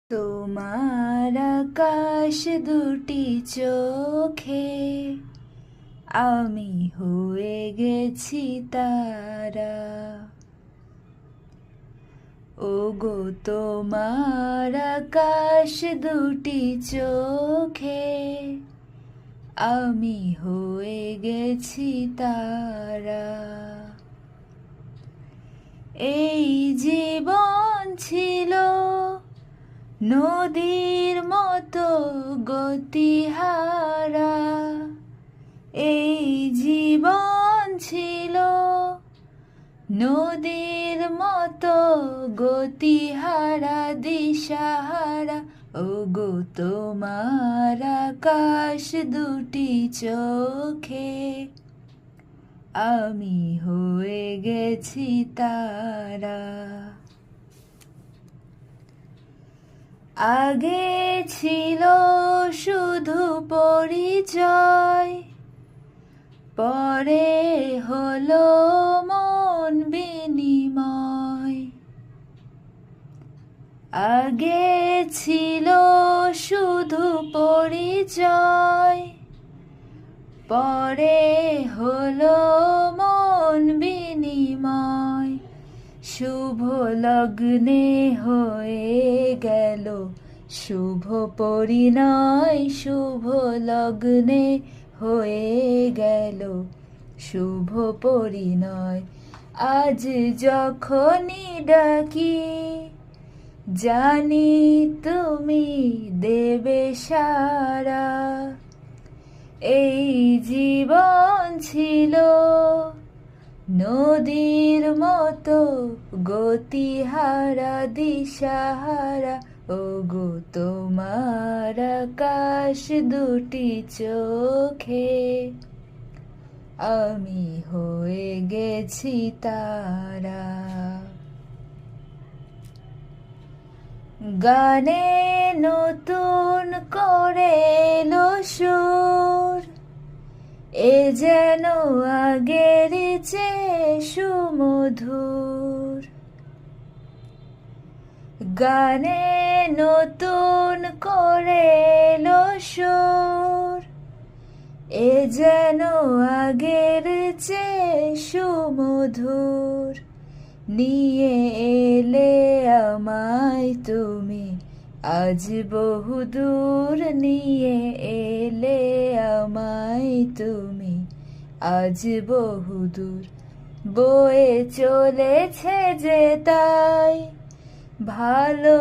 তোমার আকাশ দুটি চোখে আমি হয়ে গেছি তারা। ওগো তোমার আকাশ দুটি চোখে আমি হয়ে গেছি তারা। এই জীবন ছিল নদীর মতো গতিহারা, এই জীবন ছিল নদীর মতো গতিহারা দিশাহারা। ওগো তোমার আকাশ দুটি চোখে আমি হয়ে গেছি তারা। আগে ছিল শুধু পরিচয়, পরে হলো মন বিনিময়। আগে ছিল শুধু পরিচয়, পরে হলো মন বিনিময়। শুভ লগ্নে হয়ে গেল শুভ পরিণয়, শুভ লগ্নে হয়ে গেল শুভ পরিণয়। আজ যখনই ডাকি জানি তুমি দেবে সাড়া। এই জীবন ছিল নদীর মতো গতিহারা দিশাহারা। ওগো তোমার আকাশ দুটি চোখে আমি হয়ে গেছি তারা। গানে নতুন করে এলো সুর, এ যেন আগের চেয়ে সুমধুর। গানে নতুন করে এলো সুর, এ যেন আগের চেয়ে সুমধুর। নিয়ে এলে আমায় তুমি আজ বহুদূর, নিয়ে এলে আমায় তুমি আজ বহুদূর। বয়ে চলেছে যে তাই ভালো